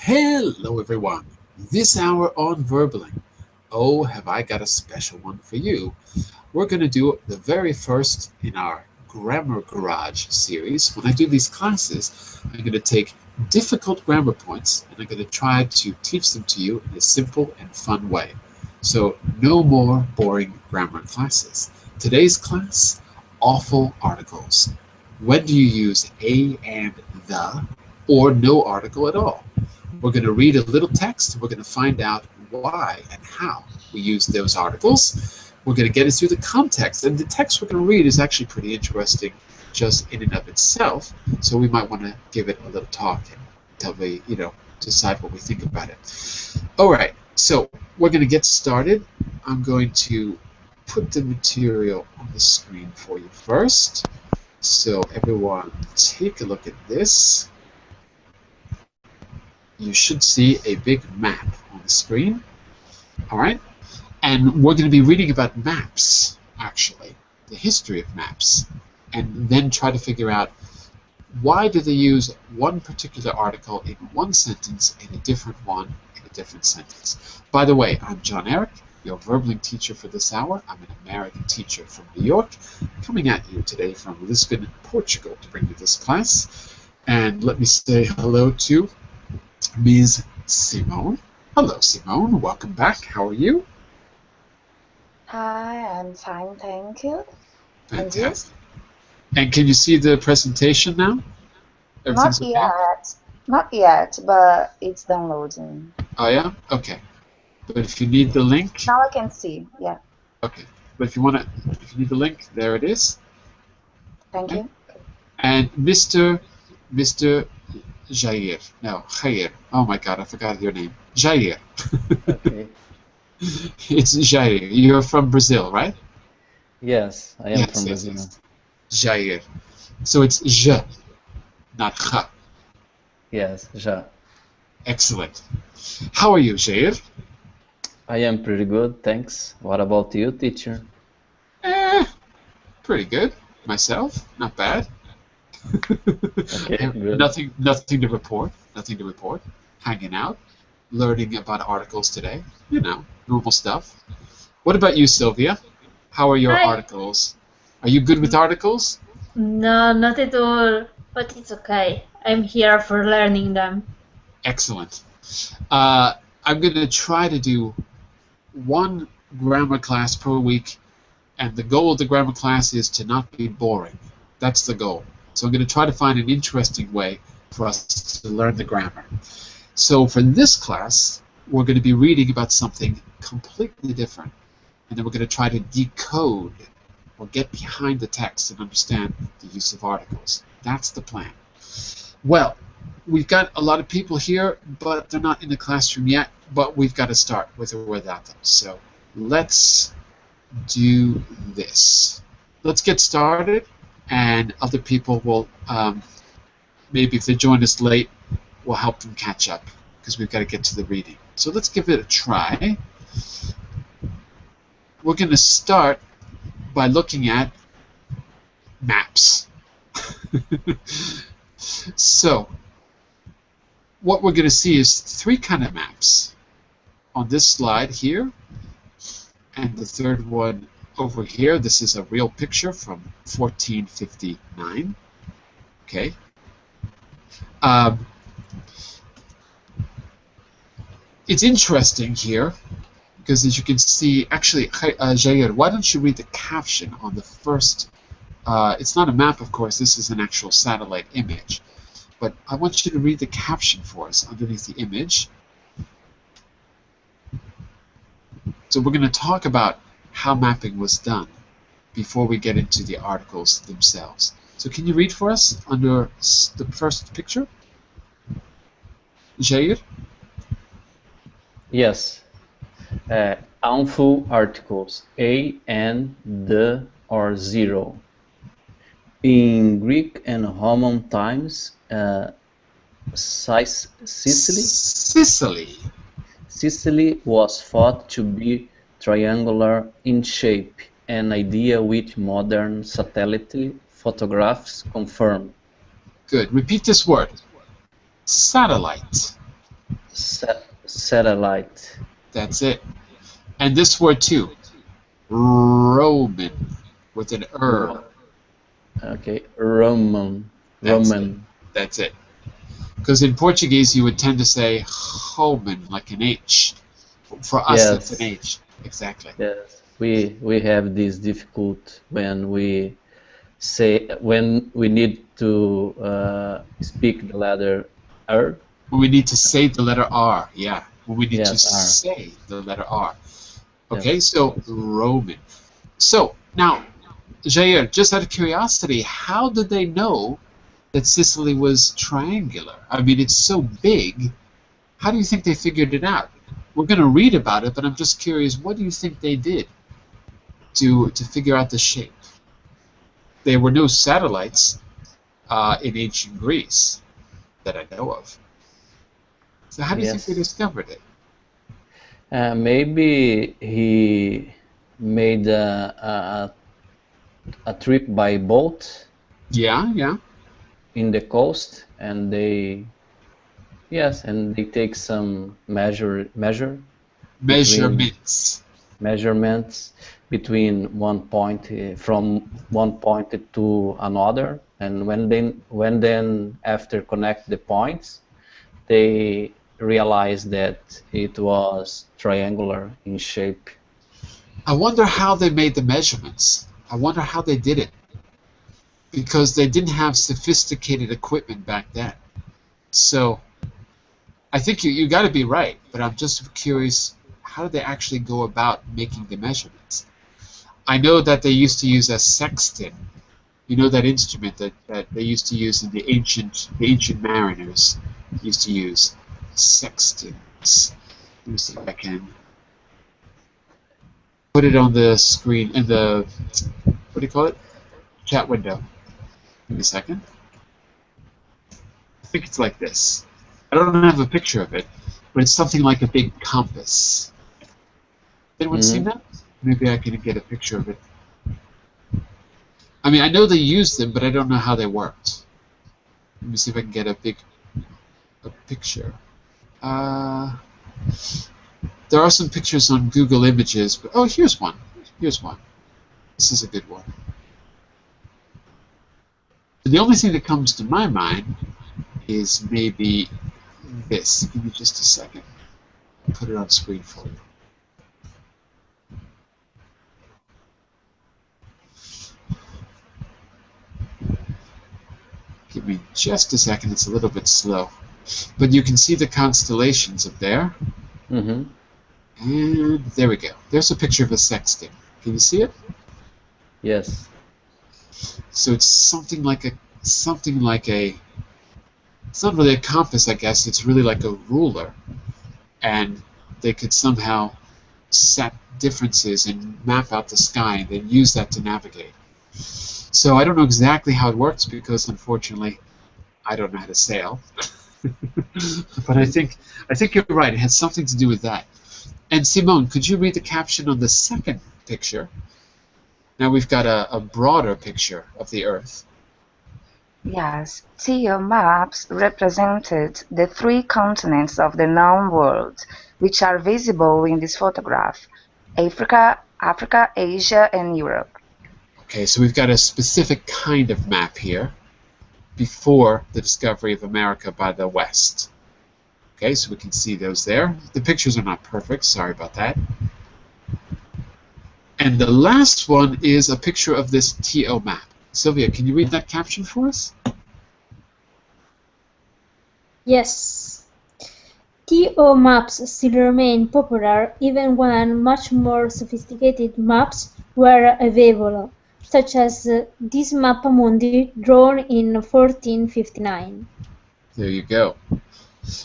Hello everyone. This hour on Verbling. Oh, have I got a special one for you. We're going to do the very first in our Grammar Garage series. When I do these classes, I'm going to take difficult grammar points and I'm going to try to teach them to you in a simple and fun way. So no more boring grammar classes. Today's class, awful articles. When do you use a and the or no article at all? We're going to read a little text and we're going to find out why and how we use those articles. We're going to get into the context, and the text we're going to read is actually pretty interesting just in and of itself, so we might want to give it a little talk until we, decide what we think about it. All right, so we're going to get started. I'm going to put the material on the screen for you first. So everyone, take a look at this. You should see a big map on the screen. All right, and we're going to be reading about maps, actually, the history of maps, and then try to figure out why do they use one particular article in one sentence and a different one in a different sentence. By the way, I'm John Eric, your Verbling teacher for this hour. I'm an American teacher from New York, coming at you today from Lisbon, Portugal, to bring you this class. And let me say hello to Ms. Simone. Hello, Simone. Welcome back. How are you? Hi, I'm fine, thank you. Fantastic. And can you see the presentation now? Not okay? yet. Not yet, but it's downloading. Oh, yeah? Okay. But if you need the link... Now I can see, yeah. Okay. But if you need the link, there it is. Thank you. And Mr. Jair. No, Jair. Oh my God, I forgot your name. Jair. Okay. It's Jair. You're from Brazil, right? Yes, I am from Brazil. Yes. Jair. So it's J, not H. Yes, ja. Excellent. How are you, Jair? I am pretty good, thanks. What about you, teacher? Pretty good. Myself, not bad. Okay, good. Nothing to report. Nothing to report. Hanging out, learning about articles today. You know, normal stuff. What about you, Sylvia? How are your articles? Are you good with articles? No, not at all. But it's okay. I'm here for learning them. Excellent. I'm going to try to do one grammar class per week, and the goal of the grammar class is to not be boring. That's the goal. So I'm going to try to find an interesting way for us to learn the grammar. So for this class, we're going to be reading about something completely different, and then we're going to try to decode or get behind the text and understand the use of articles. That's the plan. Well, we've got a lot of people here, but they're not in the classroom yet, but we've got to start with or without them. So let's do this. Let's get started, and other people will, maybe if they join us late, we'll help them catch up, because we've got to get to the reading. So let's give it a try. We're going to start by looking at maps. So what we're going to see is three kind of maps on this slide here, and the third one over here. This is a real picture from 1459. Okay. It's interesting here because, as you can see, actually, Jair, why don't you read the caption on the first? It's not a map, of course. This is an actual satellite image. But I want you to read the caption for us underneath the image. So we're going to talk about how mapping was done before we get into the articles themselves. So can you read for us under the first picture? Jair? Yes. Harmful articles, a and the or zero. In Greek and Roman times, Sicily was thought to be triangular in shape, an idea which modern satellite photographs confirm. Good. Repeat this word. Satellite. Satellite. That's it. And this word too, Roman, with an Okay, Roman. That's Roman. it. That's it. Because in Portuguese you would tend to say Roman, like an H. For us, Yes. it's an H. Exactly. Yes, we have this difficult when we need to speak the letter R. When we need to say the letter R, yeah. When we need to Yes, R. say the letter R. Okay, Yes. so Roman. So now, Jair, just out of curiosity, how did they know that Sicily was triangular? I mean, it's so big. How do you think they figured it out? We're going to read about it, but I'm just curious, what do you think they did to figure out the shape? There were no satellites in ancient Greece that I know of. So how do you think they Yes. discovered it? Maybe he made a trip by boat Yeah, yeah. in the coast, and they take some Measurements. measurements between one point from one point to another, and when then after connect the points, they realized that it was triangular in shape. I wonder how they made the measurements. I wonder how they did it. Because they didn't have sophisticated equipment back then. So I think you got to be right, but I'm just curious, how did they actually go about making the measurements? I know that they used to use a sextant. You know that instrument that they used to use in the ancient mariners used to use sextants. Let me see if I can put it on the screen in the, what do you call it? Chat window. Give me a second. I think it's like this. I don't have a picture of it, but it's something like a big compass. Anyone seen that? Maybe I can get a picture of it. I mean, I know they used them, but I don't know how they worked. Let me see if I can get a picture. There are some pictures on Google Images, but oh, here's one. Here's one. This is a good one. The only thing that comes to my mind is maybe this. Give me just a second. I'll put it on screen for you. Give me just a second. It's a little bit slow. But you can see the constellations up there. Mm-hmm. And there we go. There's a picture of a sextant. Can you see it? Yes. So it's something like a, it's not really a compass, I guess. It's really like a ruler. And they could somehow set differences and map out the sky and then use that to navigate. So I don't know exactly how it works because, unfortunately, I don't know how to sail. But I think you're right. It has something to do with that. And Simone, could you read the caption on the second picture? Now we've got a broader picture of the Earth. Yes, TO maps represented the 3 continents of the known world, which are visible in this photograph: Africa, Asia, and Europe. Okay, so we've got a specific kind of map here before the discovery of America by the West. Okay, so we can see those there. The pictures are not perfect, sorry about that. And the last one is a picture of this TO map. Sylvia, can you read that caption for us? Yes. TO maps still remain popular even when much more sophisticated maps were available, such as this Mappamundi drawn in 1459. There you go.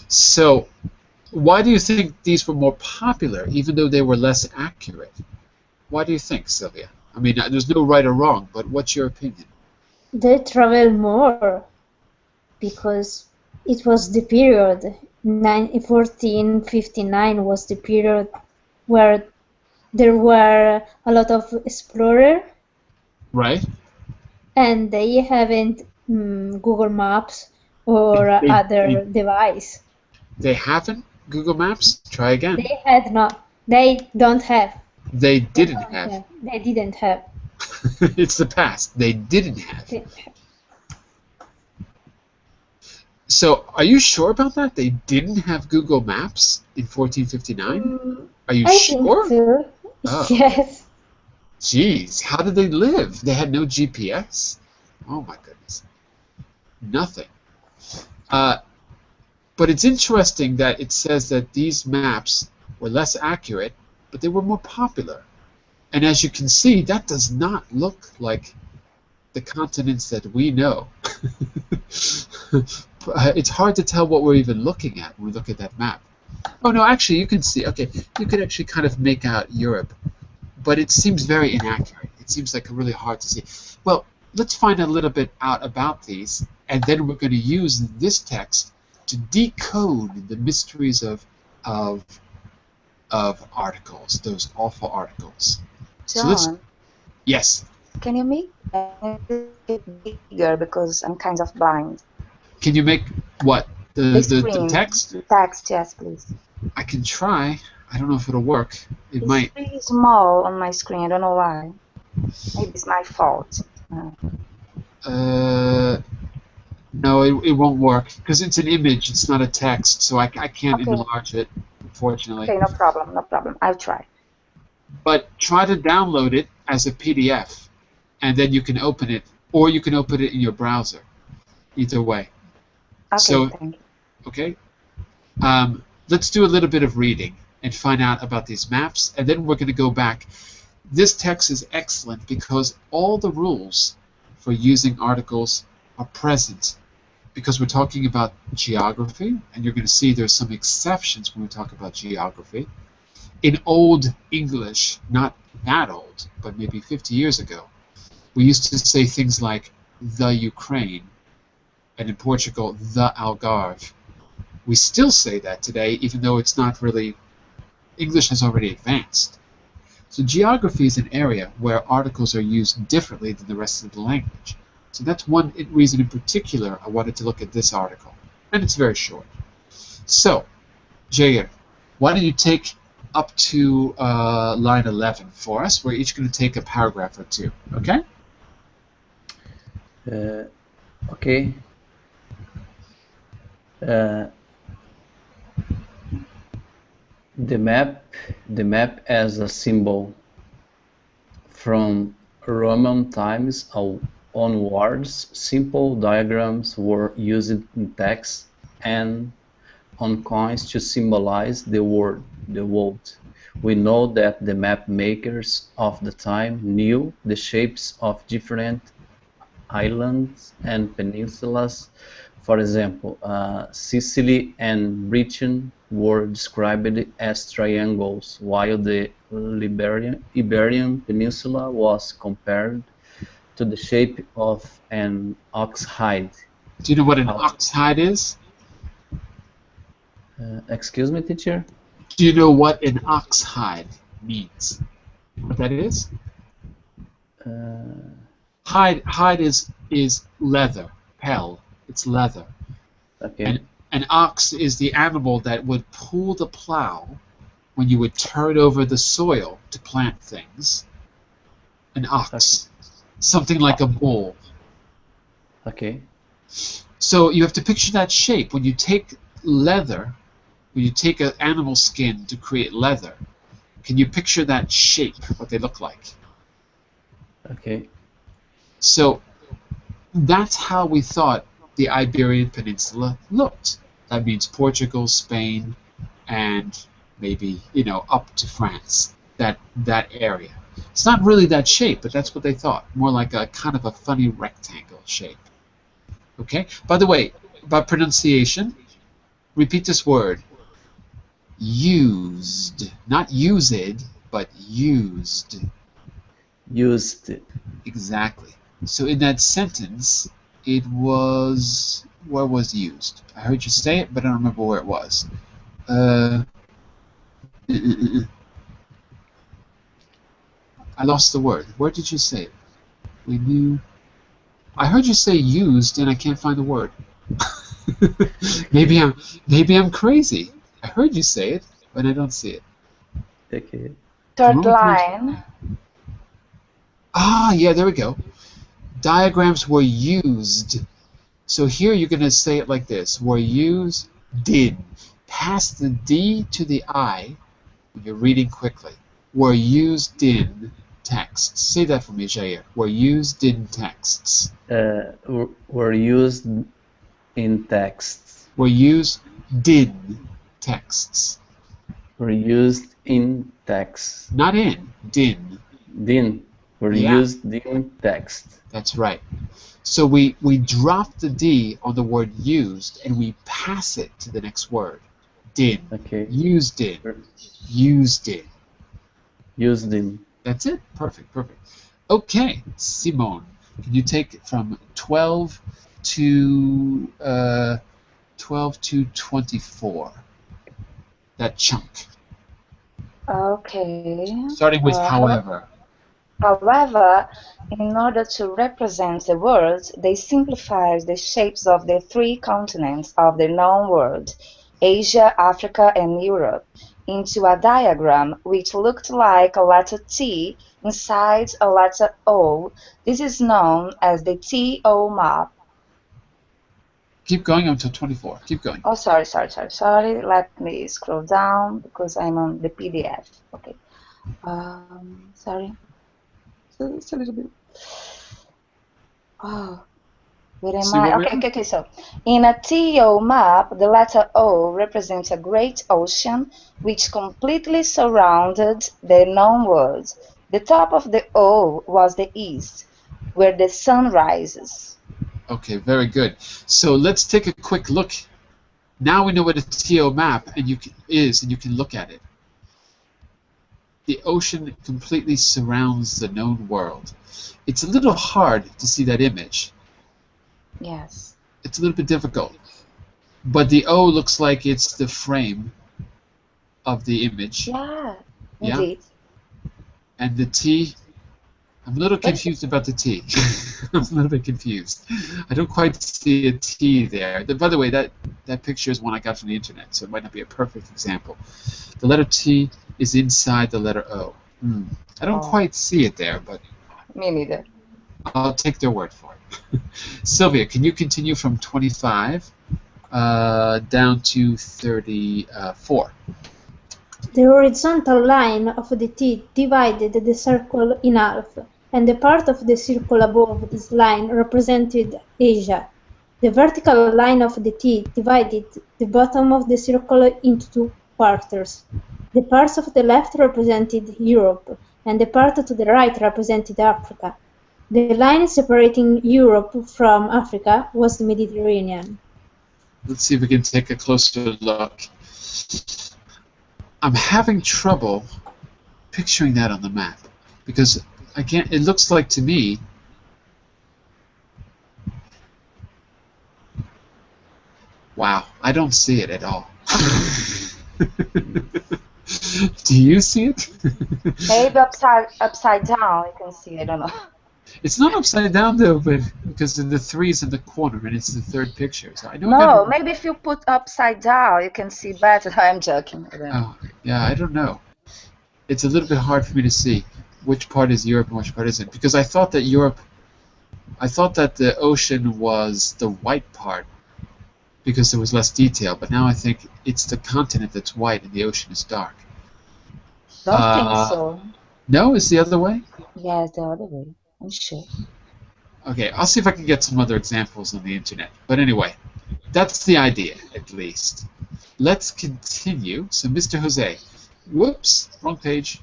So, why do you think these were more popular, even though they were less accurate? Why do you think, Sylvia? I mean, there's no right or wrong, but what's your opinion? They traveled more because it was the period. 1459 was the period where there were a lot of explorers. Right. And they haven't Google Maps or other device. They haven't Google Maps? Try again. They had not. They don't have. They They didn't don't have. have. They didn't have. It's the past. They didn't have. Didn't have. So, are you sure about that? They didn't have Google Maps in 1459? Mm, Are you I sure? think so. Oh. Yes. Jeez, how did they live? They had no GPS. Oh my goodness. Nothing. But it's interesting that it says that these maps were less accurate, but they were more popular. And as you can see, that does not look like the continents that we know. It's hard to tell what we're even looking at when we look at that map. Oh no, actually you can see, okay, you can actually kind of make out Europe, but it seems very inaccurate. It seems like really hard to see. Well, let's find a little bit out about these, and then we're going to use this text to decode the mysteries of articles, those awful articles. So let's, John, yes. can you make it bigger because I'm kind of blind? Can you make what? The screen, text? The text, yes, please. I can try. I don't know if it'll work. It It's might. really small on my screen. I don't know why. Maybe it's my fault. No, it won't work because it's an image. It's not a text, so I can't Okay. enlarge it, unfortunately. Okay, no problem, no problem. I'll try. But try to download it as a PDF, and then you can open it, or you can open it in your browser. Either way. Okay, So- thank you. Okay? Let's do a little bit of reading and find out about these maps, and then we're going to go back. This text is excellent because all the rules for using articles are present, because we're talking about geography, and you're going to see there's some exceptions when we talk about geography. In Old English, not that old, but maybe 50 years ago, we used to say things like the Ukraine, and in Portugal, the Algarve. We still say that today, even though it's not really, English has already advanced. So geography is an area where articles are used differently than the rest of the language. So that's one reason in particular I wanted to look at this article. And it's very short. So, Jair, why don't you take up to line 11 for us? We're each going to take a paragraph or two, okay? Okay. The map as a symbol. From Roman times onwards, simple diagrams were used in text and on coins to symbolize the world. We know that the map makers of the time knew the shapes of different islands and peninsulas. For example, Sicily and Britain were described as triangles, while the Iberian Peninsula was compared to the shape of an ox hide. Do you know what an ox hide is? Excuse me, teacher? Do you know what an ox hide means? What that is? Hide is leather, pel. It's leather. Okay. And an ox is the animal that would pull the plow when you would turn over the soil to plant things. An ox. Something like a bull. Okay. So you have to picture that shape. When you take leather, when you take an animal skin to create leather, can you picture that shape, what they look like? Okay. So that's how we thought the Iberian Peninsula looked. That means Portugal, Spain, and maybe, up to France, that area. It's not really that shape, but that's what they thought. More like a kind of a funny rectangle shape. Okay? By the way, about pronunciation, repeat this word. Used. Not used, but used. Used. Exactly. So in that sentence, it was, where was used? I heard you say it, but I don't remember where it was. I lost the word. Where did you say it? We knew. I heard you say used, and I can't find the word. maybe I'm crazy. I heard you say it, but I don't see it. Okay. Third Come on, please. line. Ah, yeah, there we go. Diagrams were used. So here you're going to say it like this. Were used, did. Pass the D to the I when you're reading quickly. Were used in texts. Say that for me, Jair. Were used in texts. Were used in texts. Were used did texts. Were used in text. Not in, din. Din. Were Yeah. used in text. That's right. So we drop the D on the word used and we pass it to the next word. Din. Okay. Used in. Used in. Used in. That's it. Perfect, perfect. Okay, Simone, can you take it from 12 to 24? That chunk. Okay. Starting with however. However, in order to represent the world, they simplified the shapes of the three continents of the known world, Asia, Africa, and Europe, into a diagram which looked like a letter T inside a letter O. This is known as the TO map. Keep going until 24. Keep going. Oh, sorry. Let me scroll down because I'm on the PDF. Okay. Sorry. It's a little bit. Oh, where am See I? what we Okay. So, in a TO map, the letter O represents a great ocean which completely surrounded the known world. The top of the O was the east, where the sun rises. Okay, very good. So let's take a quick look. Now we know what a TO map is, and you can look at it. The ocean completely surrounds the known world. It's a little hard to see that image. Yes. It's a little bit difficult. But the O looks like it's the frame of the image. Yeah, Yeah? indeed. And the T, I'm a little confused about the T. I'm a little bit confused. I don't quite see a T there. By the way, that picture is one I got from the internet, so it might not be a perfect example. The letter T is inside the letter O. I don't quite see it there, but Me neither. I'll take their word for it. Sylvia, can you continue from 25 down to 34? The horizontal line of the T divided the circle in half, and the part of the circle above this line represented Asia. The vertical line of the T divided the bottom of the circle into two quarters. The parts of the left represented Europe, and the part to the right represented Africa. The line separating Europe from Africa was the Mediterranean. Let's see if we can take a closer look. I'm having trouble picturing that on the map because I can't. It looks like to me. Wow, I don't see it at all. Do you see it? Maybe upside down. You can see. I don't know. It's not upside down though, but because the 3 is in the corner and it's the third picture. So I know. No, maybe if you put upside down, you can see better. I'm joking. I don't know. Oh, yeah, I don't know. It's a little bit hard for me to see which part is Europe and which part isn't, because I thought that the ocean was the white part because there was less detail, but now I think it's the continent that's white and the ocean is dark. Don't think so. No, it's the other way? Yes, the other way. I'm sure. Okay, I'll see if I can get some other examples on the internet. But anyway, that's the idea, at least. Let's continue. So, Mr. Jose, whoops, wrong page.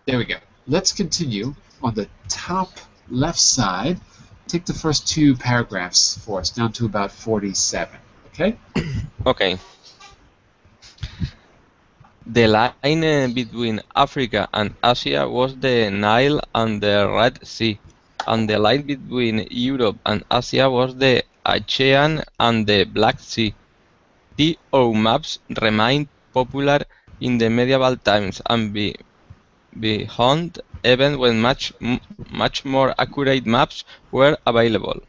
There we go. Let's continue on the top left side. Take the first 2 paragraphs for us, down to about 47, okay? Okay. The line between Africa and Asia was the Nile and the Red Sea, and the line between Europe and Asia was the Aegean and the Black Sea. TO maps remained popular in the medieval times and beyond, even when much more accurate maps were available.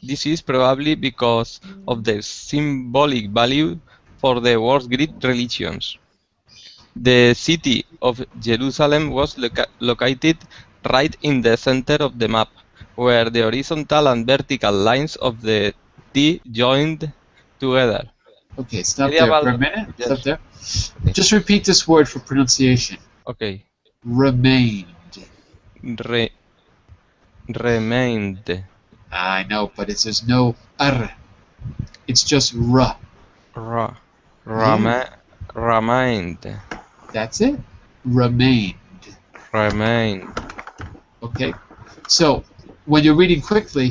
This is probably because of their symbolic value for the world's great religions. The city of Jerusalem was located right in the center of the map, where the horizontal and vertical lines of the T joined together. Okay, stop there for a minute. Yes. Stop there. Okay. Just repeat this word for pronunciation. Okay. Remained. Remained. I know, but there's no R. It's just R. Remained. That's it. Remained. Remained. Okay. So when you're reading quickly,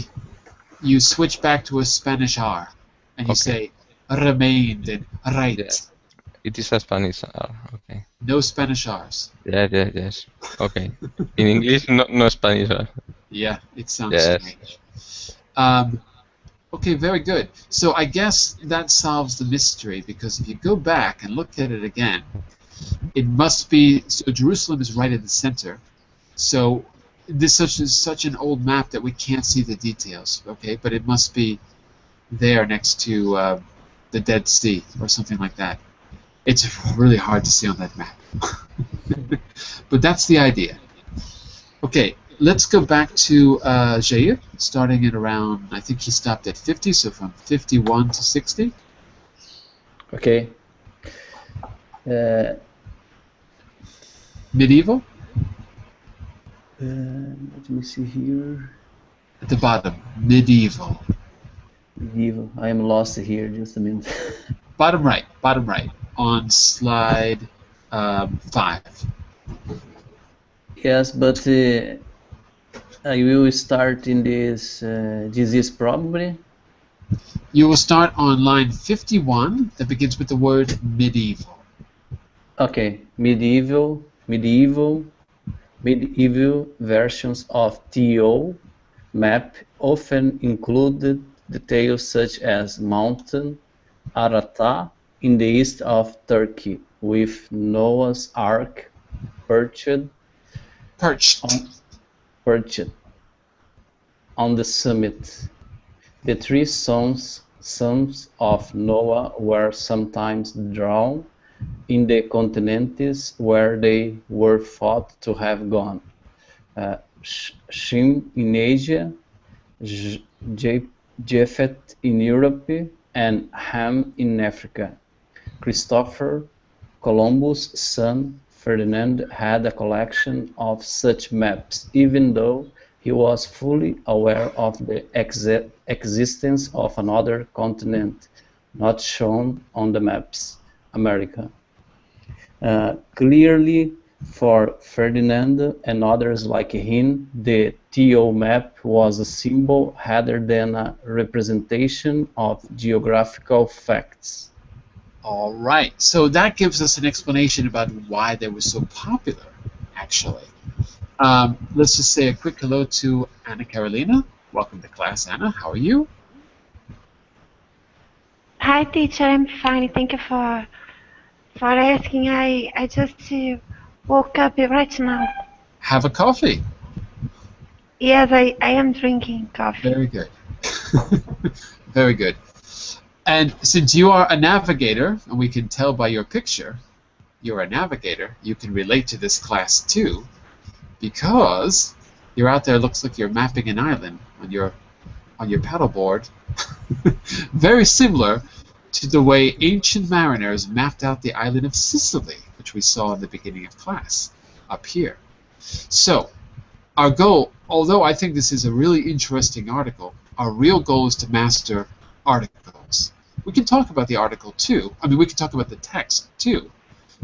you switch back to a Spanish R, and you say remained and right. Yeah. It is a Spanish R. Okay. No Spanish R's. Yes. Okay. In English, no Spanish R. Yeah, it sounds Yes. strange. Okay, very good. So I guess that solves the mystery, because if you go back and look at it again, it must be, so Jerusalem is right in the center. So this is such an old map that we can't see the details, okay? But it must be there next to the Dead Sea or something like that. It's really hard to see on that map. But that's the idea. Okay, let's go back to Jair, starting at around, I think he stopped at 50, so from 51 to 60. Okay. Medieval, Let me see here. at the bottom, medieval. Medieval. I am lost here. Just a minute. Bottom right, on slide 5. Yes, but I will start in this disease probably. You will start on line 51 that begins with the word medieval. Okay, medieval versions of TO map often included details such as Mountain Arata in the east of Turkey, with Noah's Ark perched on the summit. The three sons of Noah were sometimes drawn in the continents where they were thought to have gone. Shem in Asia, Japheth in Europe, and Ham in Africa. Christopher Columbus' son Ferdinand had a collection of such maps, even though he was fully aware of the existence of another continent not shown on the maps, America. Clearly, for Ferdinand and others like him, the TO map was a symbol rather than a representation of geographical facts. All right, so that gives us an explanation about why they were so popular, actually. Let's just say a quick hello to Anna Carolina. Welcome to class, Anna. How are you? Hi, teacher. I'm fine. Thank you for asking. I just woke up right now. Have a coffee. Yes, I am drinking coffee. Very good. Very good. And since you are a navigator, and we can tell by your picture, you're a navigator, you can relate to this class too, because you're out there, looks like you're mapping an island on your paddleboard. Very similar to the way ancient mariners mapped out the island of Sicily, which we saw in the beginning of class, up here. So, our goal, although I think this is a really interesting article, our real goal is to master articles. We can talk about the article too. I mean, we can talk about the text too.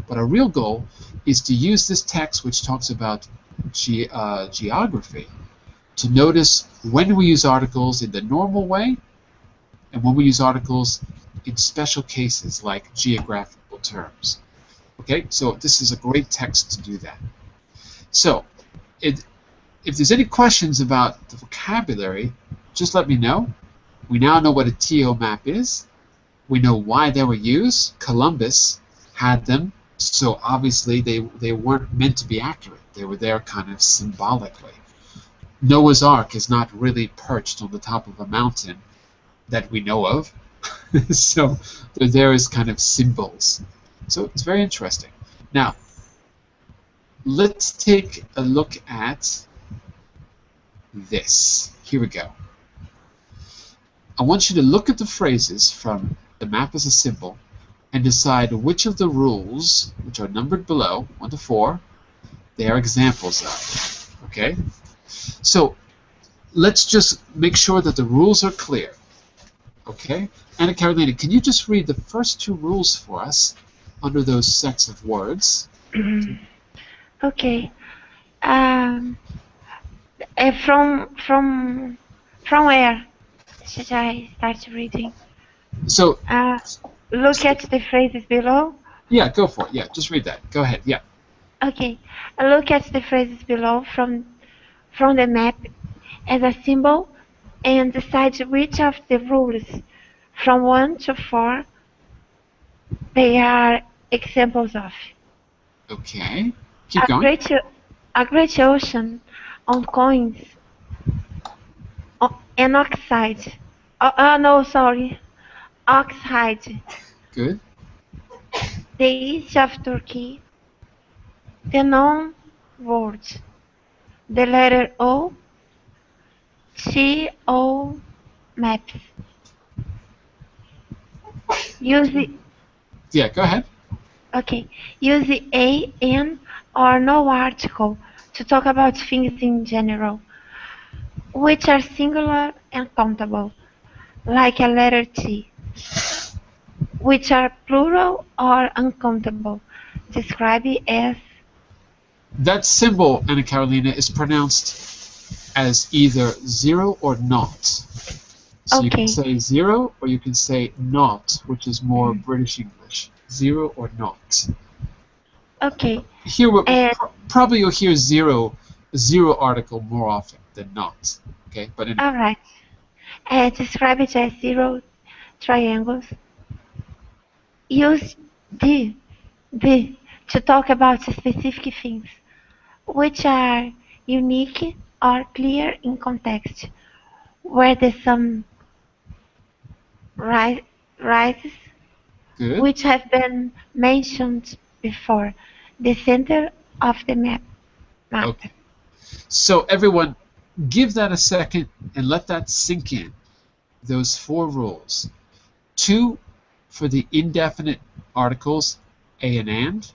But our real goal is to use this text, which talks about geography, to notice when we use articles in the normal way and when we use articles in special cases like geographical terms. Okay, so this is a great text to do that. So, if there's any questions about the vocabulary, just let me know. We now know what a TO map is. We know why they were used. Columbus had them, so obviously they weren't meant to be accurate. They were there kind of symbolically. Noah's Ark is not really perched on the top of a mountain that we know of. So they're there as kind of symbols. So it's very interesting. Now, let's take a look at this. Here we go. I want you to look at the phrases from the map as a symbol and decide which of the rules, which are numbered below, 1 to 4, they are examples of. Okay? So let's just make sure that the rules are clear. Okay? Anna Carolina, can you just read the first 2 rules for us under those sets of words? Okay. From where should I start reading? So, Look at the phrases below. yeah, go for it. Yeah, just read that. Go ahead. Yeah. Okay. Look at the phrases below from the map as a symbol and decide which of the rules from 1 to 4 they are examples of. Okay. Keep going. A great ocean on coins and oxide. Oxide. Good. The east of Turkey. The known words. The letter O. CO maps. Use the Yeah, go ahead. Okay. Use the a, an, or no article to talk about things in general, which are singular and countable, like a letter T, which are plural or uncountable, described as. That symbol, Anna Carolina, is pronounced as either 0 or not. So you can say 0 or you can say not, which is more British English. 0 or not. Okay. Here, probably you'll hear zero article more often than not. Okay, but anyway. All right. Describe it as 0 triangles. Use the to talk about specific things, which are unique or clear in context, where the sum rises, Good. which have been mentioned before, the center of the map. Okay. So everyone, give that a second and let that sink in. Those 4 rules. 2 for the indefinite articles a and,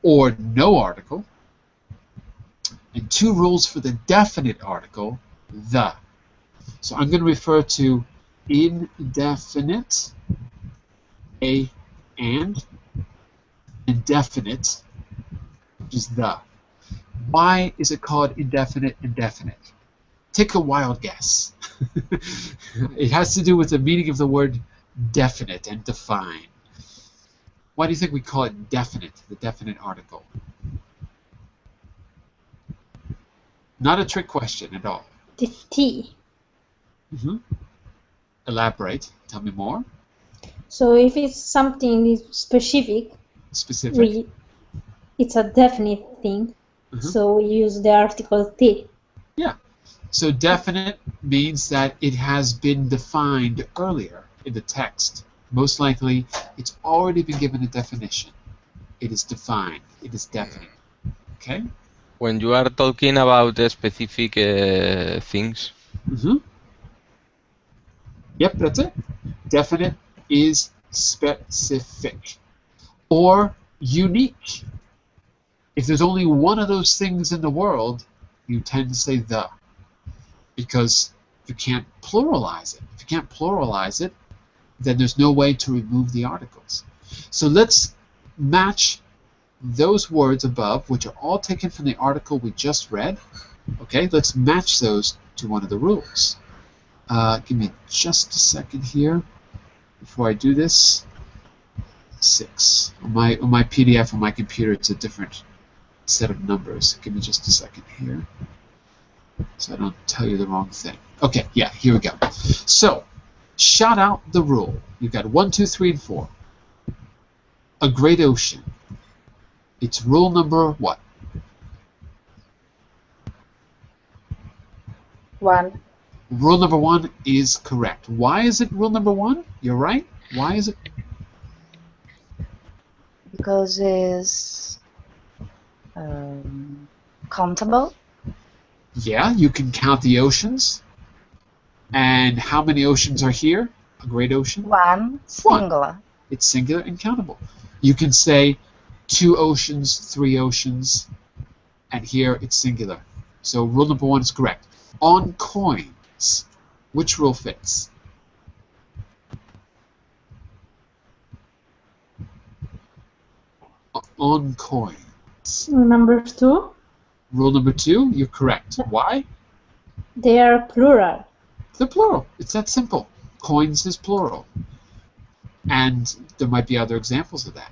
or no article, and 2 rules for the definite article the. So I'm going to refer to indefinite a and indefinite, which is the. Why is it called indefinite indefinite? Take a wild guess. It has to do with the meaning of the word definite and define. Why do you think we call it definite, the definite article? Not a trick question at all. The T. Elaborate. Tell me more. So if it's something specific, it's a definite thing. So we use the article T. Yeah. So definite means that it has been defined earlier in the text. Most likely, it's already been given a definition. It is defined. It is definite. Okay? When you are talking about specific things. Yep, that's it. Definite is specific. Or unique. If there's only one of those things in the world, you tend to say the. Because you can't pluralize it. If you can't pluralize it, then there's no way to remove the articles. So let's match those words above, which are all taken from the article we just read. Okay, let's match those to one of the rules. Give me just a second here before I do this. 6. On my PDF on my computer, it's a different set of numbers. Give me just a second here, so I don't tell you the wrong thing. Okay, yeah, here we go. So, shout out the rule. You've got 1, 2, 3, and 4. A great ocean. It's rule number what? 1. Rule number 1 is correct. Why is it rule number 1? You're right. Why is it? Because it's countable. Yeah, you can count the oceans. And how many oceans are here? A great ocean? One, singular. It's singular and countable. You can say 2 oceans, 3 oceans, and here it's singular. So rule number 1 is correct. On coins, which rule fits? On coins. Number 2, Rule number 2, you're correct. Why? they are plural. They're plural. It's that simple. Coins is plural. And there might be other examples of that.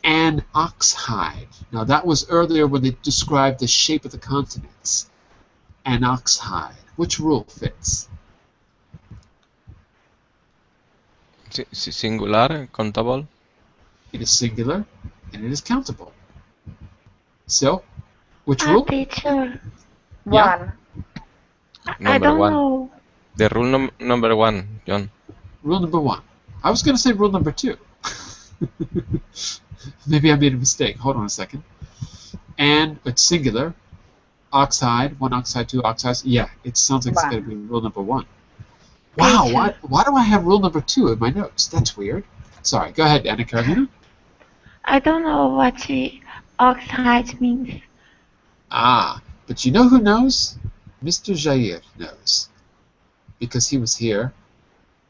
An ox hide. Now that was earlier when they described the shape of the continents. An ox hide. Which rule fits? Singular, countable. It is singular and it is countable. So, which rule? Teacher, Yeah. One. I Number don't 1. know. The rule number 1, John. Rule number 1. I was going to say rule number 2. Maybe I made a mistake. Hold on a second. And it's singular. Oxhide, 1 oxhide, 2 oxides. Yeah, it sounds like it's going to be rule number 1. Wow, why do I have rule number 2 in my notes? That's weird. Sorry, go ahead, Anna Karolina. I don't know what the oxide means. Ah, but you know who knows? Mr. Jair knows. Because he was here.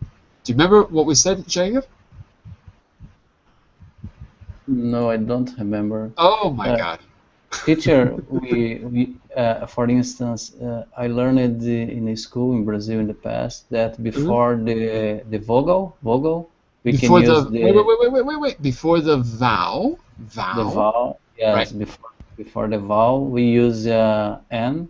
Do you remember what we said, Jair? No, I don't remember. Oh my God. Teacher, for instance, I learned in a school in Brazil in the past that before the vowel, we Before can use the wait. Before the vowel, the vowel. Yes, Right. before the vowel, we use n,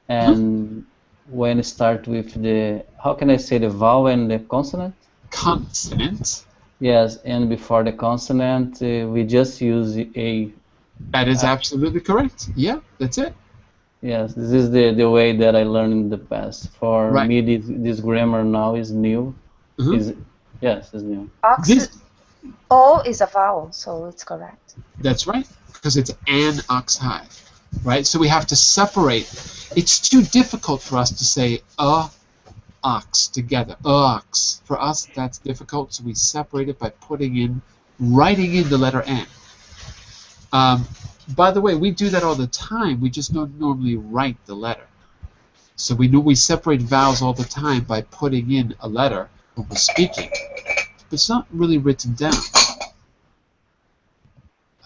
and when it start with the, how can I say, the vowel and the consonant? consonant. Yes, and before the consonant, we just use a. That is absolutely correct. Yeah, that's it. Yes, this is the way that I learned in the past. For Right. me, this grammar now is new. Mhm. Yes, it's new. This, O is a vowel, so it's correct. that's right, because it's an ox hide, right? So we have to separate. It's too difficult for us to say a ox together. Ox. For us, that's difficult, so we separate it by writing in the letter N. By the way, we do that all the time. We just don't normally write the letter. So we separate vowels all the time by putting in a letter when we're speaking. But it's not really written down.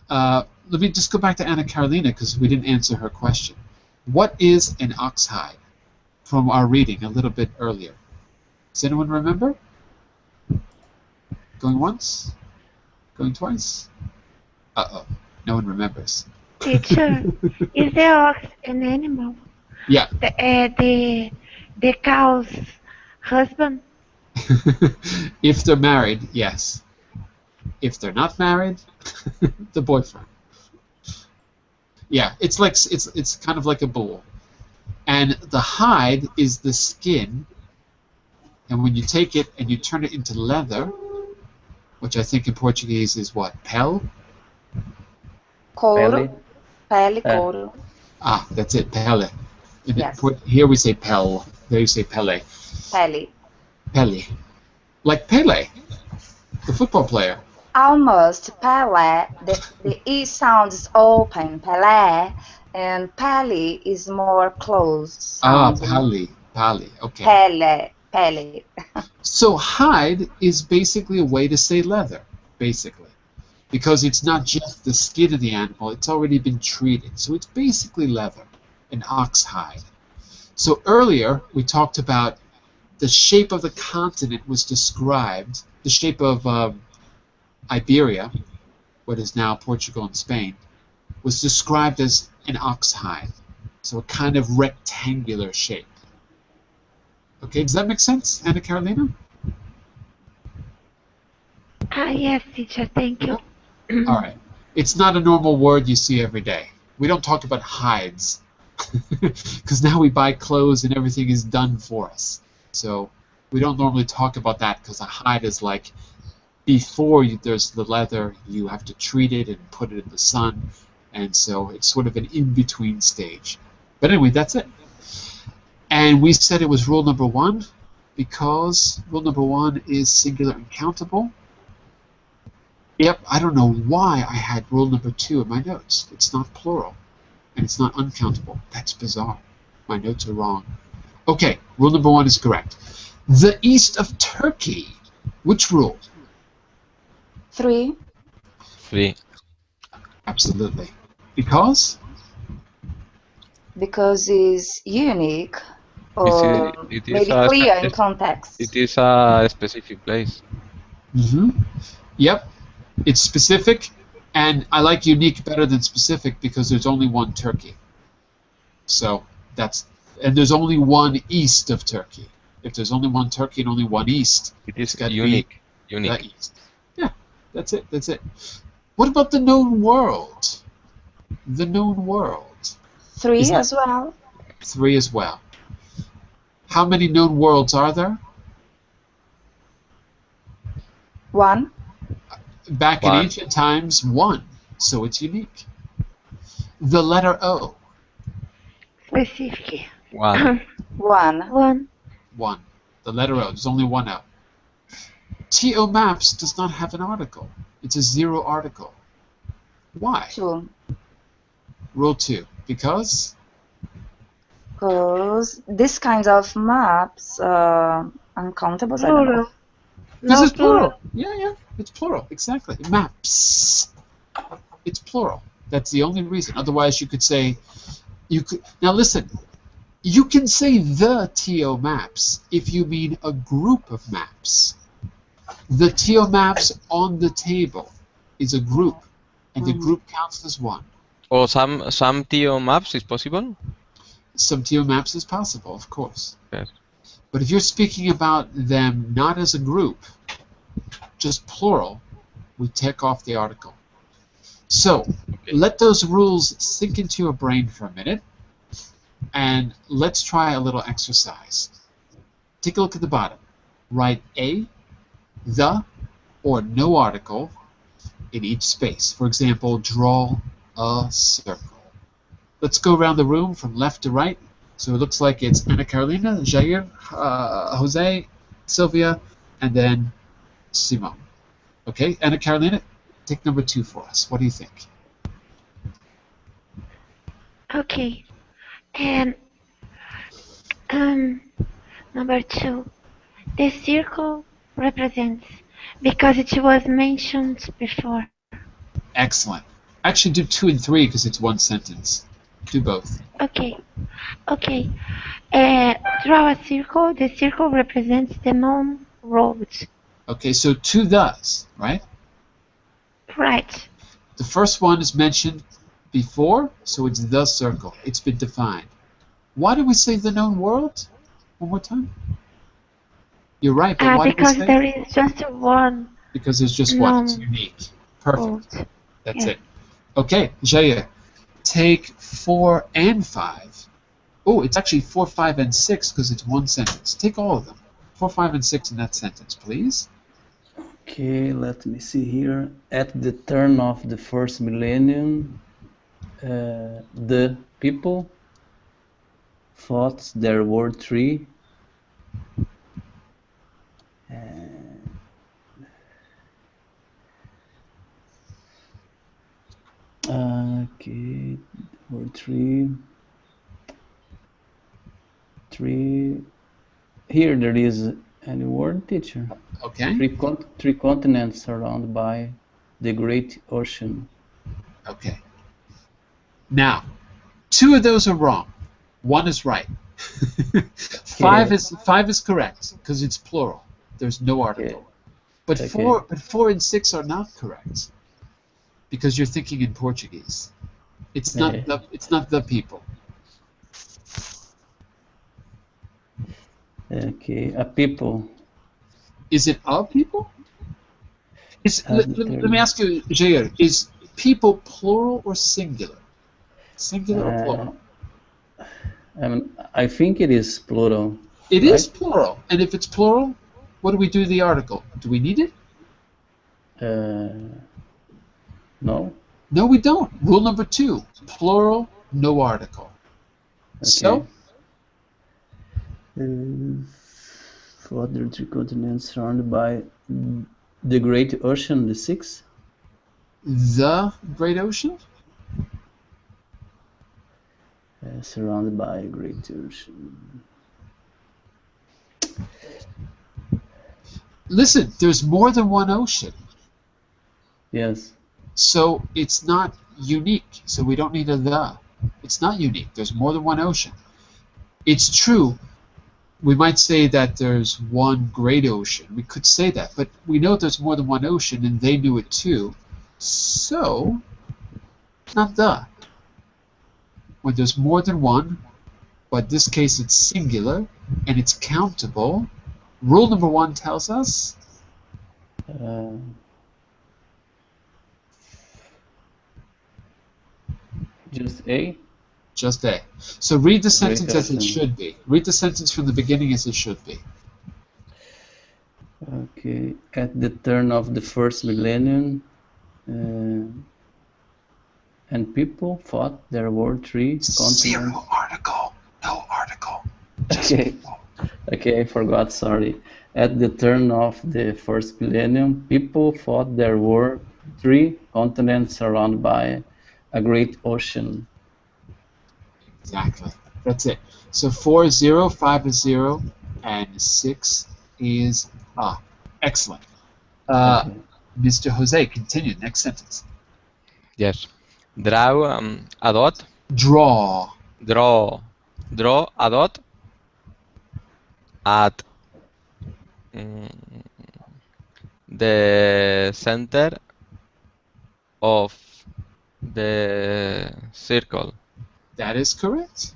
Let me just go back to Anna Karolina because we didn't answer her question. What is an ox hide? From our reading a little bit earlier. Does anyone remember? Going once? Going twice? Uh-oh. No one remembers. Teacher, is the ox an animal? Yeah. The cow's husband? If they're married, yes. If they're not married, the boyfriend. Yeah, it's kind of like a bull. And the hide is the skin, and when you take it and you turn it into leather, which I think in Portuguese is what? Pele? Couro. Pele, couro. Ah, that's it, pele. Yes. Here we say pel. There you say pele. Pele. Pele. Like Pele, the football player. Almost Pele. The E sound is open, Pele, and Pele is more close. Ah, sounding. pele. Okay. Pele. So hide is basically a way to say leather, basically. Because it's not just the skin of the animal, it's already been treated. So it's basically leather, an ox hide. So earlier we talked about the shape of the continent was described, the shape of Iberia, what is now Portugal and Spain, was described as an ox hide. So a kind of rectangular shape. Okay, does that make sense, Anna Karolina? Yes, teacher, thank you. All right. It's not a normal word you see every day. We don't talk about hides. Because now we buy clothes and everything is done for us. So we don't normally talk about that because a hide is like before there's the leather, you have to treat it and put it in the sun, and so it's sort of an in-between stage. But anyway, that's it. And we said it was rule number 1 because rule number 1 is singular and countable. Yep, I don't know why I had rule number 2 in my notes. It's not plural, and it's not uncountable. That's bizarre. My notes are wrong. Okay, rule number 1 is correct. The east of Turkey. Which rule? 3. 3. Absolutely. Because? Because it's unique or It is maybe a clear in context. It is a specific place. Yep. It's specific, and I like unique better than specific because there's only one Turkey. So and there's only one east of Turkey. If there's only one Turkey and only one east, It is gotta be unique. the east. Yeah, that's it. That's it. What about the known world? The known world. 3 Is that- as well. 3 as well. How many known worlds are there? 1. Back in 1. ancient times, 1. So it's unique. The letter O. Specific. 1. 1. 1. 1. The letter O. There's only one O. TO Maps does not have an article. It's a 0 article. Why? 2. Rule 2. Because? Because this kind of maps uncountable. I don't know. Plural. Because No it's plural. Yeah. It's plural. Exactly. Maps. It's plural. That's the only reason. Otherwise, you could say, now listen, you can say the TO Maps if you mean a group of maps. The TO Maps on the table is a group, and the group counts as 1. Or some TO maps is possible? Some TO Maps is possible, of course. Yes. But if you're speaking about them not as a group, just plural, we take off the article. So, let those rules sink into your brain for a minute, and let's try a little exercise. Take a look at the bottom. Write a, the, or no article in each space. For example, draw a circle. Let's go around the room from left to right. So it looks like it's Ana Carolina, Jair, Jose, Sylvia, and then Simone. Okay, Ana Carolina, take number 2 for us. What do you think? Okay. And number 2. The circle represents because it was mentioned before. Excellent. Actually, do 2 and 3 because it's one sentence. Do both. Okay. Draw a circle. The circle represents the known roads. Okay, so 2 does, right? Right. The first one is mentioned before, so it's the circle. It's been defined. Why do we say the known world? One more time. You're right, but why do we Because say? there is just one Because there's just one. It's known unique. Perfect. road. That's Yeah. it. Okay, Jair, take 4 and 5. Oh, it's actually 4, 5, and 6 because it's one sentence. Take all of them. 4, 5, and 6 in that sentence, please. Okay, let me see here. At the turn of the first millennium, the people thought there were 3. Okay, or 3. Here there is any word, teacher. Okay. Three continents surrounded by the great ocean. Okay. Now, 2 of those are wrong. 1 is right. 5 is correct because it's plural. There's no article. But Okay. 4 and 6 are not correct because you're thinking in Portuguese. It's not the people. Okay, a people. Is it a people? Let me ask you, Jair, is people plural or singular? Singular or plural? I think it is plural. It right? is plural. And if it's plural, what do we do to the article? Do we need it? No? No, we don't. Rule number 2, plural, no article. Okay. So, For the 3 continents surrounded by the Great Ocean, the 6? the Great Ocean? Surrounded by a Great Ocean. Listen, there's more than one ocean. Yes. So it's not unique. So we don't need a the. It's not unique. There's more than one ocean. It's true. We might say that there's one great ocean. We could say that. But we know there's more than one ocean, and they knew it too. So, not the. When there's more than one, but in this case it's singular, and it's countable, rule number 1 tells us Just A? just A. So read the Great sentence as it ocean. should be. Read the sentence from the beginning as it should be. Okay. At the turn of the first millennium, and people thought there were 3 continents. Zero article. No article. Just Okay. people. Okay, I forgot, sorry. At the turn of the first millennium, people thought there were 3 continents surrounded by a great ocean. Exactly. That's it. So 4 is 0, 5 is 0, and 6 is A. Excellent. Okay. Mr. Jose, continue. Next sentence. Yes. Draw a dot. Draw. Draw a dot at the center of the circle. That is correct.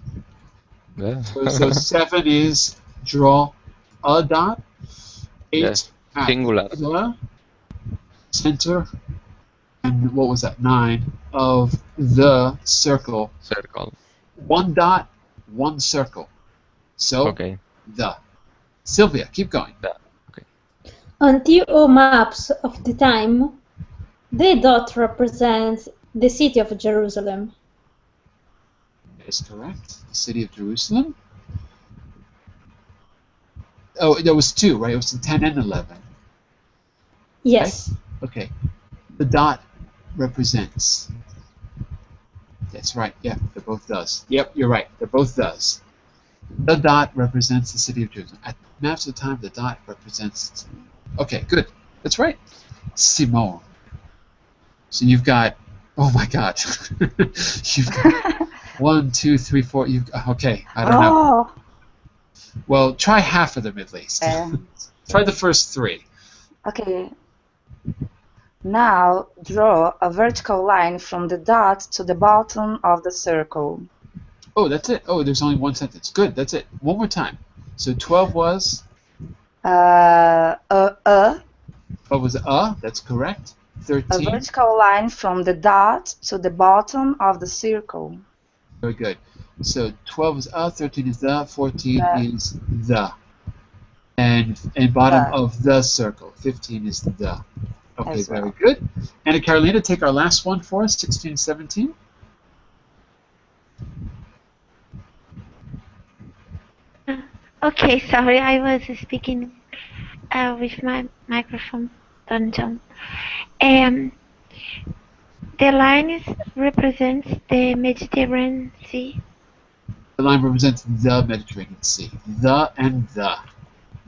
Yeah. So 7 is draw a dot. 8 Yes. at Singular. the center. And what was that? 9 of the circle. Circle. 1 dot, 1 circle. So Okay. the. Sylvia, keep going. On TO maps of the time, the dot represents the city of Jerusalem. That is correct. The city of Jerusalem. Oh, there was 2, right? It was 10 and 11. Yes. Okay. The dot represents. That's right. Yeah, they're both does. Yep, you're right. They're both does. The dot represents the city of Jerusalem. At maps of time, the dot represents. Okay, good. That's right. Simone. So you've got. Oh my God. You've got 1, 2, 3, 4. Okay. I don't know. Oh, Well, try half of them at least. Try the first 3. okay. Now draw a vertical line from the dot to the bottom of the circle. Oh, that's it. Oh, there's only 1 sentence. Good. That's it. One more time. So 12 was. 12 was That's correct. A 13. vertical line from the dot to the bottom of the circle. Very good. So 12 is 13 is 14 is the. And bottom The. of the circle. 15 is the. Okay, As very well. good. And Carolina, take our last one for us, 16 and 17. Okay, sorry, I was speaking with my microphone turned on. The line represents the Mediterranean Sea. The line represents the Mediterranean Sea. The and the.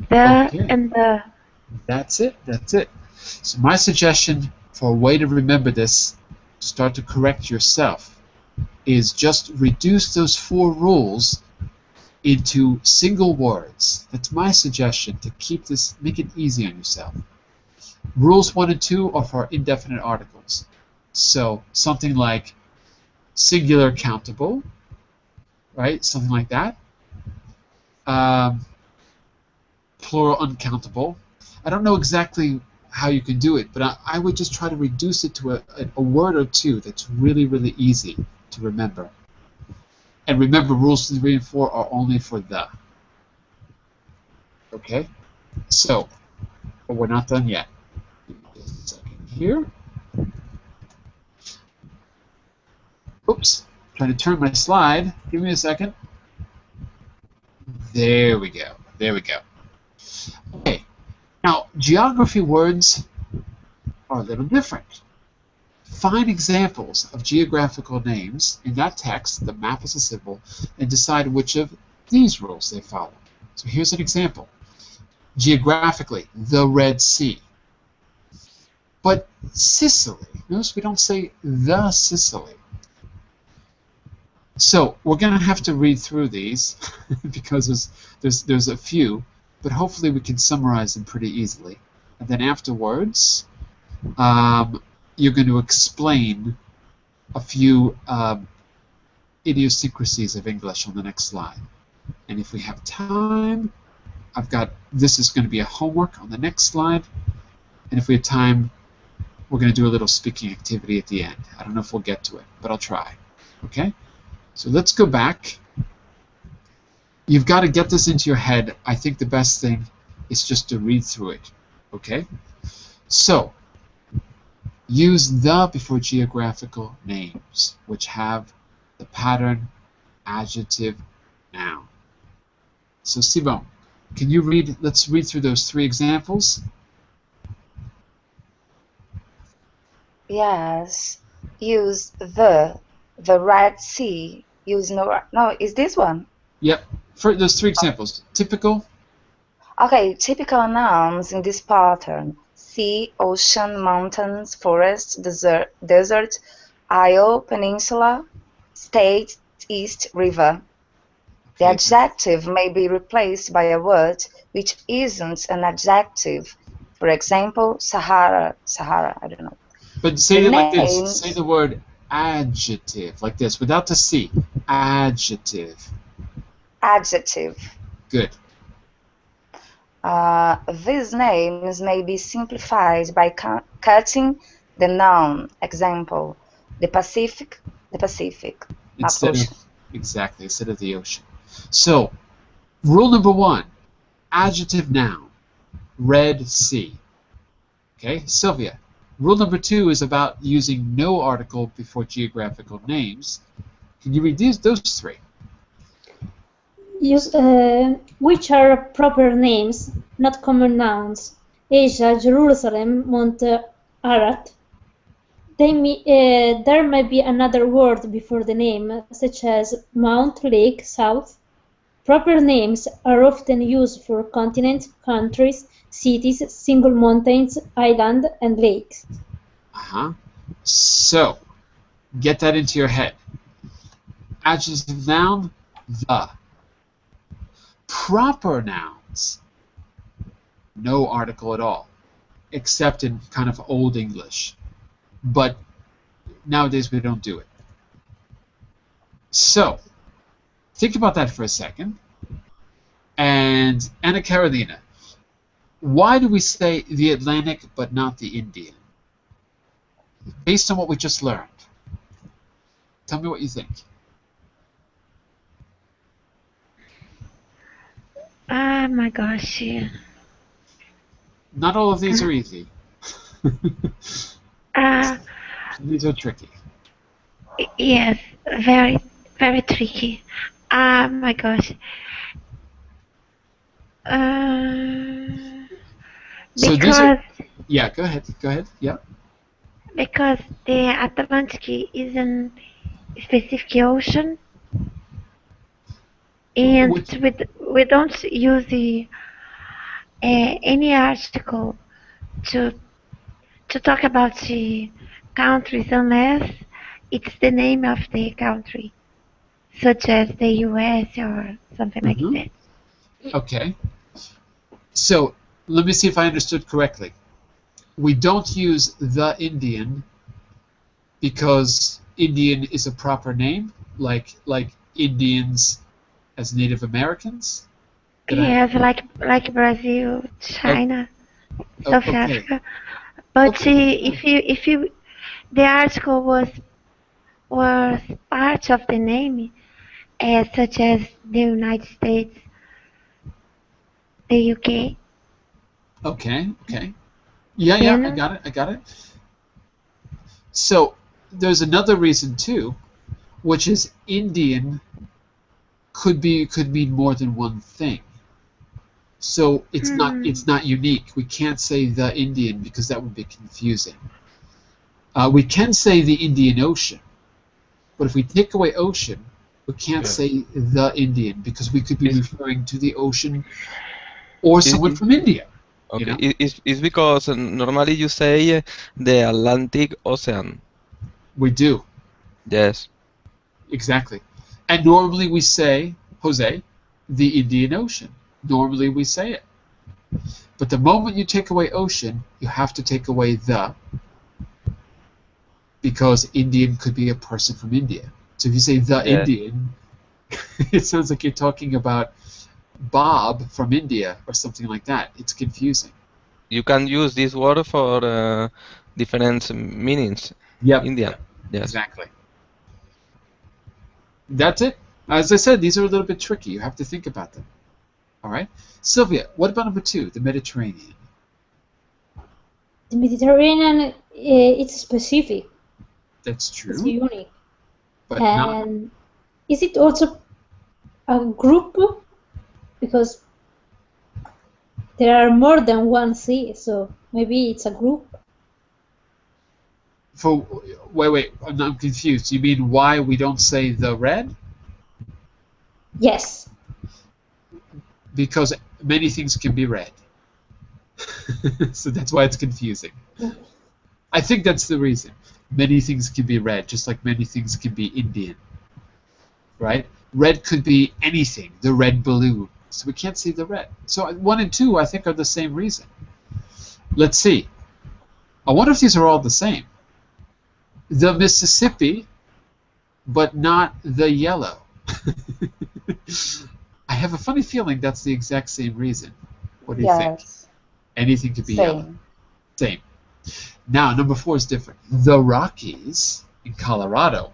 The Okay. and the. That's it. That's it. So my suggestion for a way to remember this, to start to correct yourself, is just reduce those 4 rules into single words. That's my suggestion to keep this, make it easy on yourself. Rules 1 and 2 are for indefinite articles. So something like singular countable, right? Something like that. Plural uncountable. I don't know exactly how you can do it, but I would just try to reduce it to a word or 2 that's really, really easy to remember. And remember, rules 3 and 4 are only for the. Okay? So, but we're not done yet. Just a second here. Oops. Trying to turn my slide. Give me a second. There we go. There we go. Okay. Now, geography words are a little different. Find examples of geographical names in that text, the map is a symbol, and decide which of these rules they follow. So here's an example. Geographically, the Red Sea. But Sicily, notice we don't say the Sicily. So we're going to have to read through these because there's a few, but hopefully we can summarize them pretty easily. And then afterwards, you're going to explain a few idiosyncrasies of English on the next slide. And if we have time, this is going to be a homework on the next slide. And if we have time, we're going to do a little speaking activity at the end. I don't know if we'll get to it, but I'll try. Okay? So let's go back. You've got to get this into your head. I think the best thing is just to read through it. Okay? So, use the before geographical names, which have the pattern adjective noun. So, Simon, can you read? Let's read through those 3 examples. Yes. Use the Red Sea. Use no, is this one? Yep. For those 3 examples. Typical. Okay, typical nouns in this pattern. Sea, ocean, mountains, forest, desert, isle, peninsula, state, east, river. The Okay. adjective may be replaced by a word which isn't an adjective. For example, Sahara, I don't know. But say The it like names- this. Say the word adjective like this, without the C. Adjective. Adjective. Good. These names may be simplified by cutting the noun. Example, the Pacific, Instead ocean. of exactly instead of the ocean. So, rule number 1, adjective noun, Red Sea. Okay, Sylvia. Rule number 2 is about using no article before geographical names. Can you read those 3? Use which are proper names, not common nouns. Asia, Jerusalem, Mount Ararat. There may be another word before the name, such as Mount, Lake, South. Proper names are often used for continents, countries, cities, single mountains, island, and lakes. So, get that into your head. Adjective noun, the. Proper nouns, no article at all, except in kind of Old English. But nowadays we don't do it. So, think about that for a second. And Anna Carolina, why do we say the Atlantic but not the Indian? Based on what we just learned. Tell me what you think. Oh my gosh. Yeah. Not all of these are easy. These are tricky. Yes, very, very tricky. Oh my gosh. So these Because are, yeah, go ahead, yeah. because the Atlantic is a specific ocean, and Which- we don't use any article to talk about the countries unless it's the name of the country, such as the US or something like Mhm. that. Okay. So let me see if I understood correctly. We don't use the Indian because Indian is a proper name, like Indians as Native Americans. Did I- Yes, like Brazil, China, Oh, South okay. Africa. But Okay. if you the article was part of the name, such as the United States, the UK. Okay, okay. Yeah, I Then, got it, I got it. So there's another reason too, which is Indian could mean more than one thing. So it's not unique. We can't say the Indian because that would be confusing. We can say the Indian Ocean, but if we take away ocean, we can't say the Indian because we could be referring to the ocean or someone from India. Okay, You know? it's because normally you say the Atlantic Ocean. We do. Yes. Exactly. And normally we say, Jose, the Indian Ocean. Normally we say it. But the moment you take away ocean, you have to take away the, because Indian could be a person from India. So if you say the Yeah. Indian, it sounds like you're talking about Bob from India or something like that. It's confusing. You can use this word for different meanings. Yep. Indian. Yes. Exactly. That's it. As I said, these are a little bit tricky. You have to think about them. All right. Sylvia, what about number 2, the Mediterranean? The Mediterranean, it's specific, That's it's true, unique. but not. And is it also a group? Because there are more than one sea, so maybe it's a group. Wait, I'm confused. You mean why we don't say the red? Yes. Because many things can be red. So that's why it's confusing. I think that's the reason. Many things can be red, just like many things can be Indian. Right? Red could be anything, the red balloon. So we can't see the red. So 1 and 2, I think, are the same reason. Let's see. I wonder if these are all the same. The Mississippi, but not the yellow. I have a funny feeling that's the exact same reason. What do you think? Yes, Anything could be yellow. same. Same. Now, number 4 is different. The Rockies in Colorado,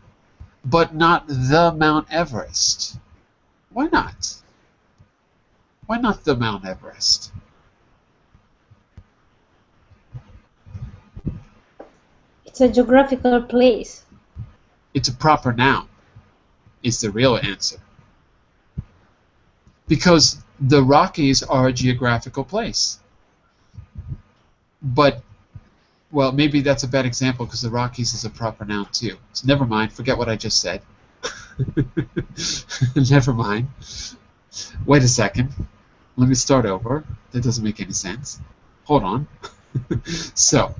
but not the Mount Everest. Why not? Why not the Mount Everest? It's a geographical place. It's a proper noun, is the real answer. Because the Rockies are a geographical place. But, well, maybe that's a bad example because the Rockies is a proper noun too. So never mind, forget what I just said. Never mind. Wait a second. Let me start over. That doesn't make any sense. Hold on. So,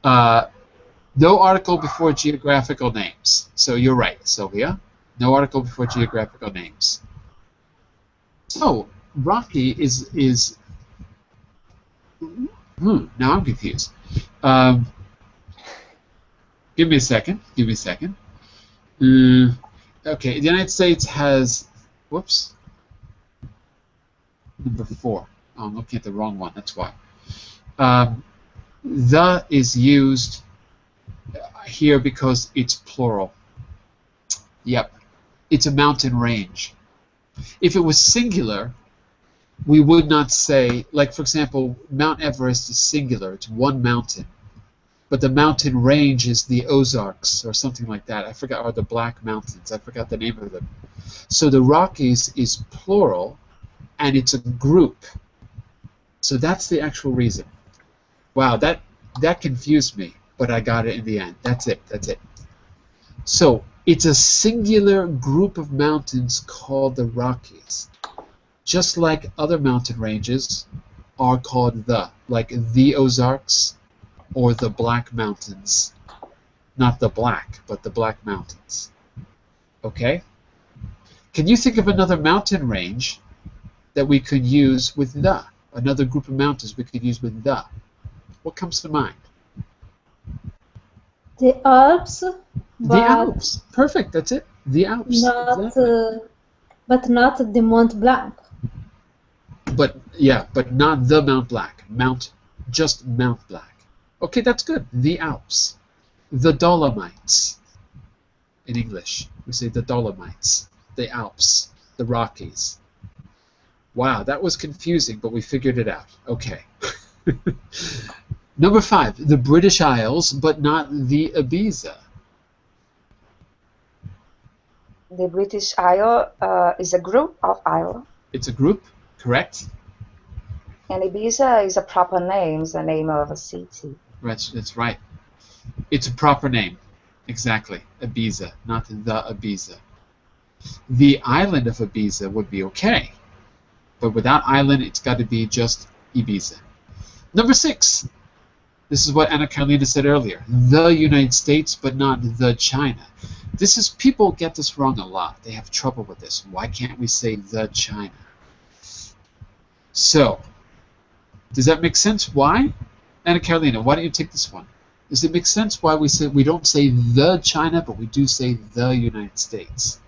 no article before geographical names. So you're right, Sylvia. No article before geographical names. So, Rocky is now I'm confused. Give me a second. Give me a second. Okay, the United States has, whoops, number 4. Oh, I'm looking at the wrong one, that's why. The is used here because it's plural. Yep, it's a mountain range. If it was singular, we would not say, like for example, Mount Everest is singular, it's one mountain. But the mountain range is the Ozarks or something like that. I forgot, or the Black Mountains. I forgot the name of them. So the Rockies is plural, and it's a group. So that's the actual reason. Wow, that confused me, but I got it in the end. That's it. That's it. So it's a singular group of mountains called the Rockies. Just like other mountain ranges are called like the Ozarks, or the Black Mountains. Not the Black, but the Black Mountains. Okay? Can you think of another mountain range that we could use with the? Another group of mountains we could use with the? What comes to mind? The Alps, The but Alps. Perfect, that's it. The Alps. not, Exactly. but not the Mont Blanc. But not the Mount Black. Just Mount Black. Okay, that's good. The Alps. The Dolomites. In English, we say the Dolomites. the Alps, the Rockies. Wow, that was confusing, but we figured it out. Okay. Number 5, the British Isles, but not the Ibiza. The British Isle is a group of islands, It's a group, correct? and Ibiza is a proper name, the name of a city. That's right. It's a proper name. Exactly. Ibiza, not the Ibiza. The island of Ibiza would be okay. But without island, it's got to be just Ibiza. Number 6. This is what Anna Carolina said earlier. The United States, but not the China. People get this wrong a lot. They have trouble with this. Why can't we say the China? So, does that make sense? Why? Anna Carolina, why don't you take this one? Does it make sense why we don't say the China, but we do say the United States?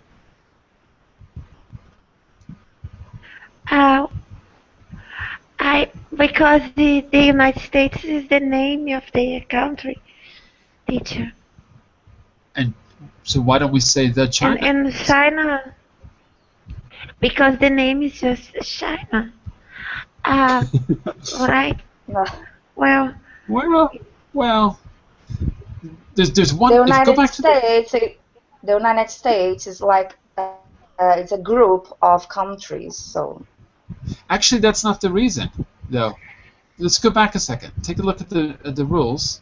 Because the United States is the name of the country, teacher. And so why don't we say the China? And China, because the name is just China. Right? No. Well, there's one. The Go back The United States is like it's a group of countries. So Actually, that's not the reason, though. Let's go back a second. Take a look at the rules.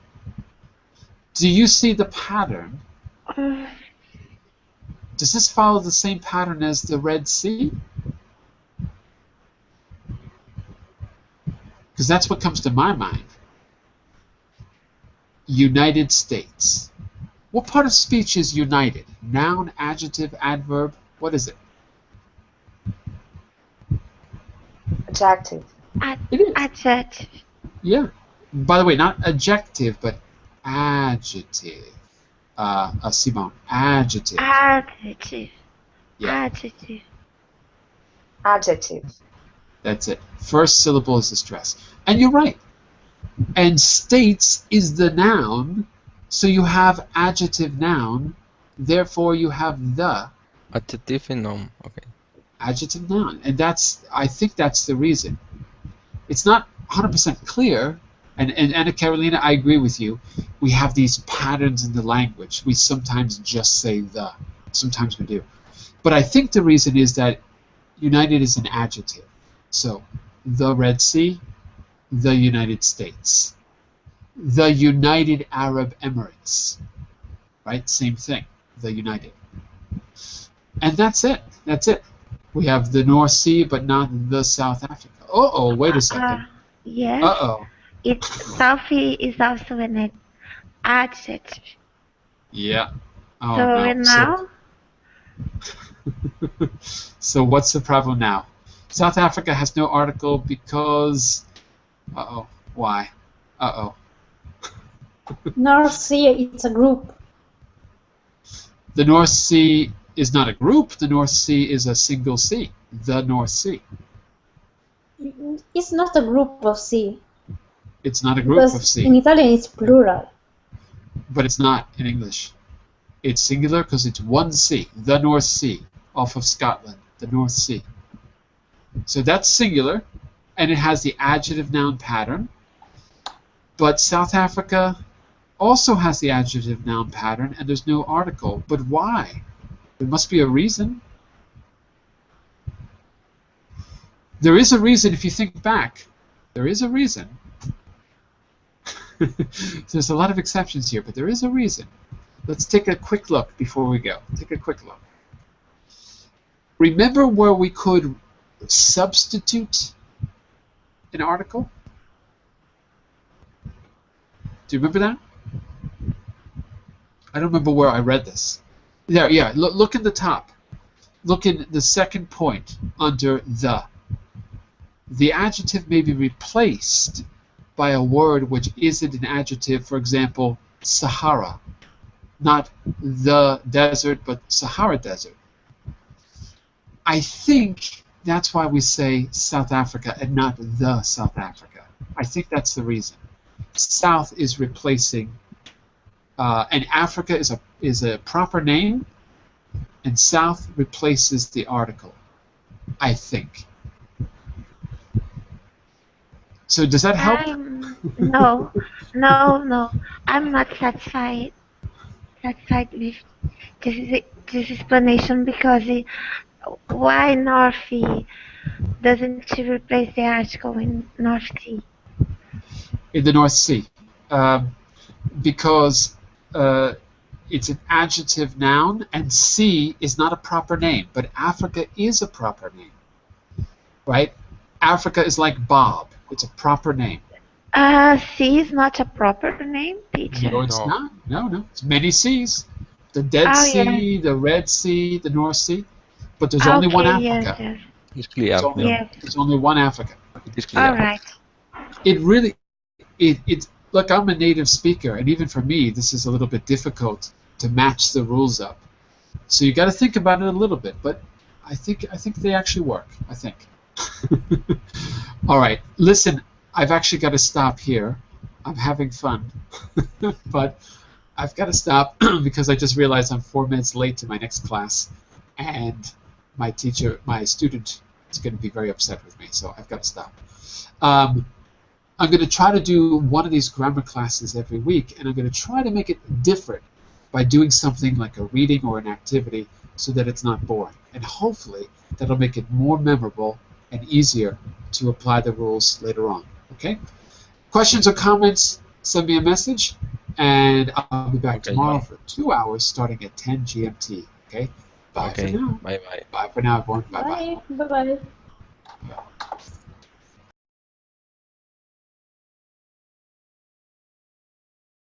Do you see the pattern? Does this follow the same pattern as the Red Sea? Because that's what comes to my mind. United States. What part of speech is united? Noun, adjective, adverb? What is it? adjective. It is. adjective. Yeah. By the way, not adjective, but adjective. Simone, adjective. Adjective. Yeah. Adjective. Adjective. That's it. First syllable is the stress. And you're right. And states is the noun, so you have adjective noun, therefore you have the Adjective and noun. Okay. adjective noun. And I think that's the reason. It's not 100% clear, and Anna Carolina, I agree with you. We have these patterns in the language. We sometimes just say the. Sometimes we do. But I think the reason is that united is an adjective. So, the Red Sea, the United States. The United Arab Emirates. Right? Same thing. The United. And that's it. That's it. We have the North Sea, but not the South Africa. Uh-oh, wait a second. Yes. Uh-oh. Sophie is also an adjective. Yeah. Oh, So no. now, So what's the problem now? South Africa has no article because... Uh-oh. Why? Uh-oh. North Sea, it's a group. The North Sea is not a group. The North Sea is a single sea. The North Sea. It's not a group of sea. It's not a group of Because sea. in Italian it's plural. But it's not in English. It's singular because it's one sea. The North Sea, off of Scotland. The North Sea. So that's singular, and it has the adjective noun pattern. But South Africa also has the adjective noun pattern, and there's no article. But why? There must be a reason. There is a reason if you think back. There is a reason. There's a lot of exceptions here, but there is a reason. Let's take a quick look before we go. Take a quick look. Remember where we could substitute an article? Do you remember that? I don't remember where I read this. There, yeah, look at the top. Look in the second point under the. The adjective may be replaced by a word which isn't an adjective, for example, Sahara. Not the desert, but Sahara Desert. I think that's why we say South Africa and not the South Africa. I think that's the reason. South is replacing, and Africa is a proper name, and south replaces the article, I think. So does that help? No, no. I'm not satisfied with this explanation because why North doesn't she replace the article in North Sea? In the North Sea, because it's an adjective noun, and sea is not a proper name, but Africa is a proper name, right? Africa is like Bob. It's a proper name. Sea is not a proper name, teacher. No, it's No. not. No. It's many seas. The Dead Oh, Sea, the Red Sea, the North Sea. But there's only one Africa. Yes. It's clear. There's only, Yes. there's only one Africa. It's clear. All right. It really, look, I'm a native speaker, and even for me, this is a little bit difficult to match the rules up. So you got to think about it a little bit, but I think they actually work. I think. All right, listen. I've actually got to stop here. I'm having fun, but I've got to stop because I just realized I'm 4 minutes late to my next class, and my student is going to be very upset with me. So I've got to stop. I'm going to try to do one of these grammar classes every week, and I'm going to try to make it different by doing something like a reading or an activity so that it's not boring. And hopefully that'll make it more memorable and easier to apply the rules later on. Okay? Questions or comments, send me a message, and I'll be back Okay, tomorrow bye. for 2 hours starting at 10 GMT. Okay? Bye Okay. for now. Bye bye. Bye for now, everyone. Bye-bye. Bye. Bye-bye.